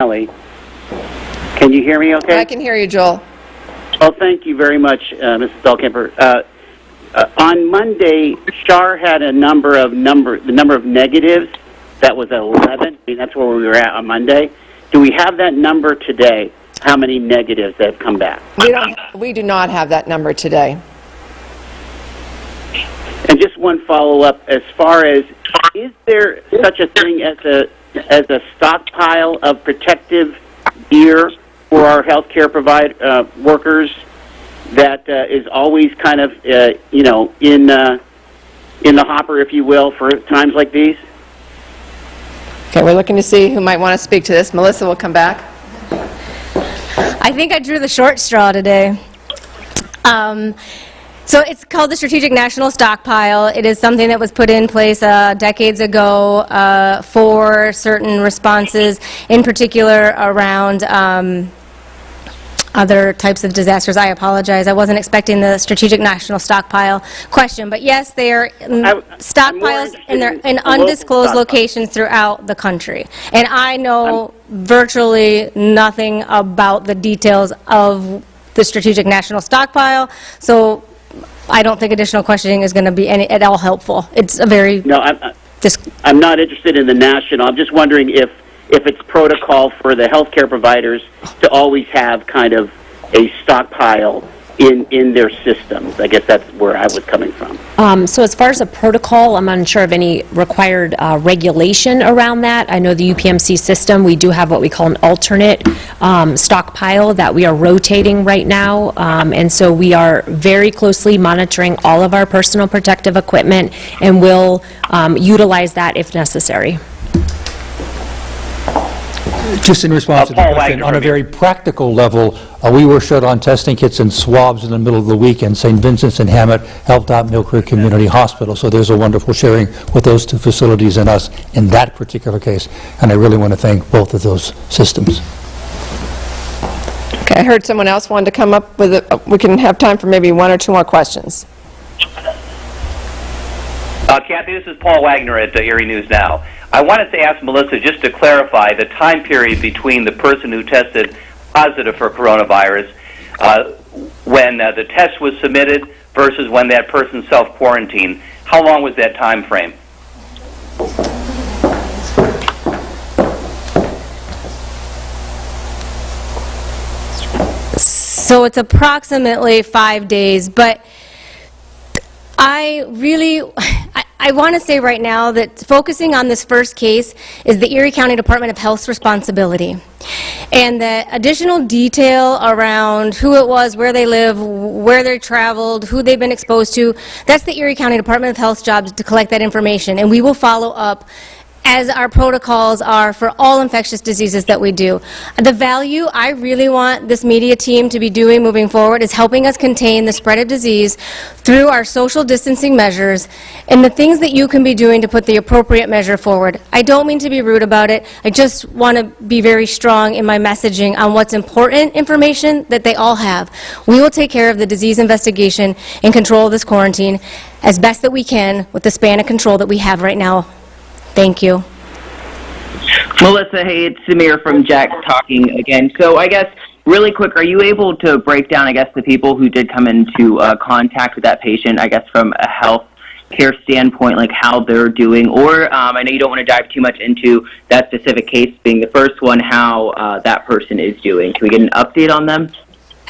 Ellie. Can you hear me okay? I can hear you, Joel. Oh, thank you very much, Mrs. Belkemper. On Monday, SHAR had the number of negatives. That was 11. I mean, that's where we were at on Monday. Do we have that number today? How many negatives that have come back? We do not have that number today. And just one follow-up, as far as, is there such a thing as a stockpile of protective gear for our healthcare workers that is always kind of, in the hopper, if you will, for times like these? Okay, we're looking to see who might want to speak to this. Melissa will come back. I think I drew the short straw today. So it's called the Strategic National Stockpile. It is something that was put in place decades ago for certain responses, in particular around other types of disasters. I apologize. I wasn't expecting the Strategic National Stockpile question, but yes, they are stockpiles in undisclosed locations throughout the country. And I know virtually nothing about the details of the Strategic National Stockpile, so I don't think additional questioning is going to be at all helpful. It's a very... No, I'm not interested in the national. I'm just wondering if it's protocol for the healthcare providers to always have kind of a stockpile in their systems. I guess that's where I was coming from. So as far as a protocol, I'm unsure of any required regulation around that. I know the UPMC system, we do have what we call an alternate stockpile that we are rotating right now, and so we are very closely monitoring all of our personal protective equipment and will utilize that if necessary. Just in response to the question, on a very practical level, we were short on testing kits and swabs in the middle of the week, and St. Vincent's and Hammett helped out Mill Creek Community Hospital. So there's a wonderful sharing with those two facilities and us in that particular case. And I really want to thank both of those systems. Okay, I heard someone else wanted to come up with it. We can have time for maybe one or two more questions. Kathy, this is Paul Wagner at Erie News Now. I wanted to ask Melissa just to clarify the time period between the person who tested positive for coronavirus when the test was submitted versus when that person self-quarantined. How long was that time frame? So it's approximately 5 days, but I want to say right now that focusing on this first case is the Erie County Department of Health's responsibility. And the additional detail around who it was, where they live, where they traveled, who they've been exposed to, that's the Erie County Department of Health's job to collect that information. And we will follow up as our protocols are for all infectious diseases that we do. The value I really want this media team to be doing moving forward is helping us contain the spread of disease through our social distancing measures and the things that you can be doing to put the appropriate measure forward. I don't mean to be rude about it. I just want to be very strong in my messaging on what's important information that they all have. We will take care of the disease investigation and control of this quarantine as best that we can with the span of control that we have right now. Thank you. Melissa, hey, it's Samir from Jack talking again. So I guess really quick, are you able to break down, I guess, the people who did come into contact with that patient, I guess, from a health care standpoint, like how they're doing? Or I know you don't want to dive too much into that specific case being the first one, how that person is doing. Can we get an update on them?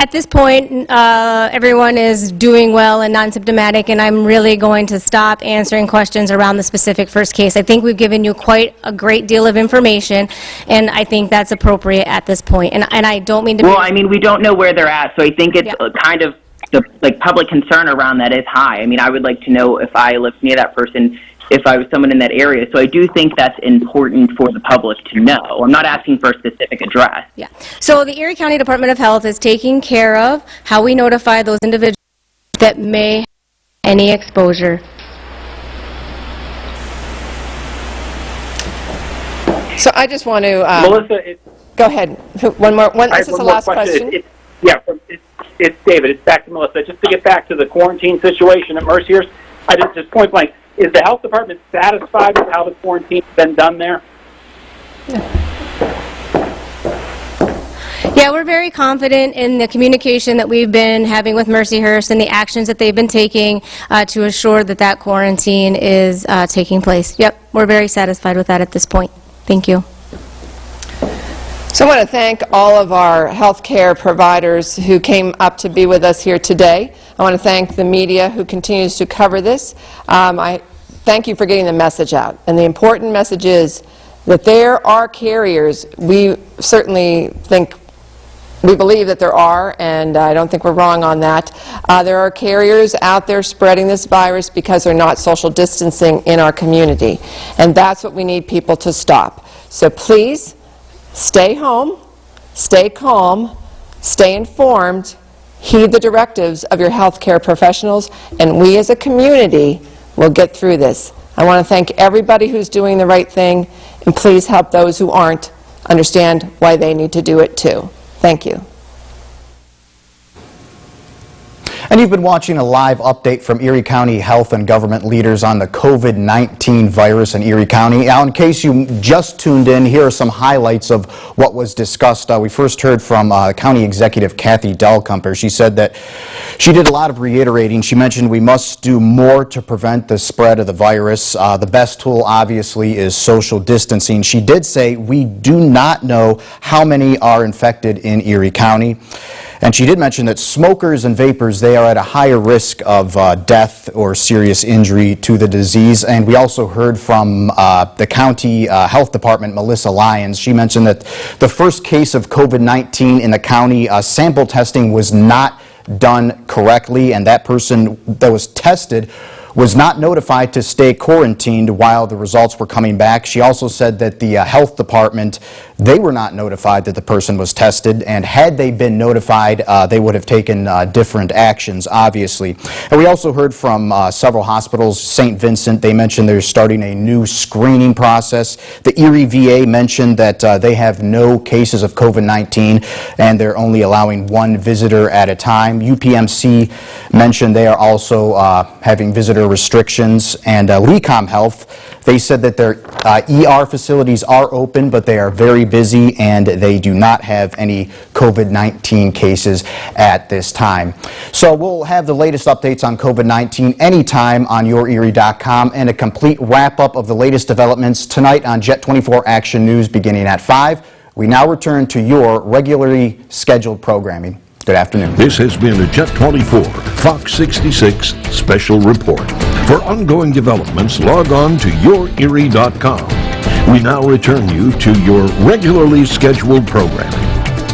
At this point, everyone is doing well and non-symptomatic, and I'm really going to stop answering questions around the specific first case. I think we've given you quite a great deal of information, and I think that's appropriate at this point. And I don't mean to Well, I mean, we don't know where they're at, so I think it's kind of the public concern around that is high. I mean, I would like to know if I lived near that person, if I was someone in that area. So I do think that's important for the public to know. I'm not asking for a specific address. Yeah. So the Erie County Department of Health is taking care of how we notify those individuals that may have any exposure. So I just want to... Melissa, go ahead. One more. This is the last question. It's David. It's back to Melissa. Just to get back to the quarantine situation at Mercyhurst, I just point blank, is the health department satisfied with how the quarantine's been done there? Yeah, we're very confident in the communication that we've been having with Mercyhurst and the actions that they've been taking to assure that that quarantine is taking place. Yep, we're very satisfied with that at this point. Thank you. So I want to thank all of our healthcare providers who came up to be with us here today. I want to thank the media who continues to cover this. I thank you for getting the message out. And the important message is that there are carriers. We certainly we believe that there are, and I don't think we're wrong on that. There are carriers out there spreading this virus because they're not social distancing in our community. And that's what we need people to stop. So please, stay home, stay calm, stay informed, heed the directives of your healthcare professionals, and we as a community will get through this. I want to thank everybody who's doing the right thing, and please help those who aren't understand why they need to do it too. Thank you. And you've been watching a live update from Erie County health and government leaders on the COVID-19 virus in Erie County. Now, in case you just tuned in, here are some highlights of what was discussed. We first heard from County Executive Kathy Dahlkumper. She said that she did a lot of reiterating. She mentioned we must do more to prevent the spread of the virus. The best tool, obviously, is social distancing. She did say we do not know how many are infected in Erie County. And she did mention that smokers and vapors, they are at a higher risk of death or serious injury to the disease. And we also heard from the county health department, Melissa Lyons. She mentioned that the first case of COVID-19 in the county, sample testing was not done correctly, and that person that was tested was not notified to stay quarantined while the results were coming back. She also said that the health department, they were not notified that the person was tested, and had they been notified, they would have taken different actions, obviously. And we also heard from several hospitals. St. Vincent, they mentioned they're starting a new screening process. The Erie VA mentioned that they have no cases of COVID-19, and they're only allowing one visitor at a time. UPMC mentioned they are also having visitor restrictions, and LECOM Health, they said that their ER facilities are open, but they are very busy, and they do not have any COVID-19 cases at this time. So we'll have the latest updates on COVID-19 anytime on YourErie.com, and a complete wrap-up of the latest developments tonight on Jet 24 Action News beginning at 5. We now return to your regularly scheduled programming. Good afternoon. This has been a Jet 24 Fox 66 special report. For ongoing developments, log on to YourErie.com. We now return you to your regularly scheduled programming.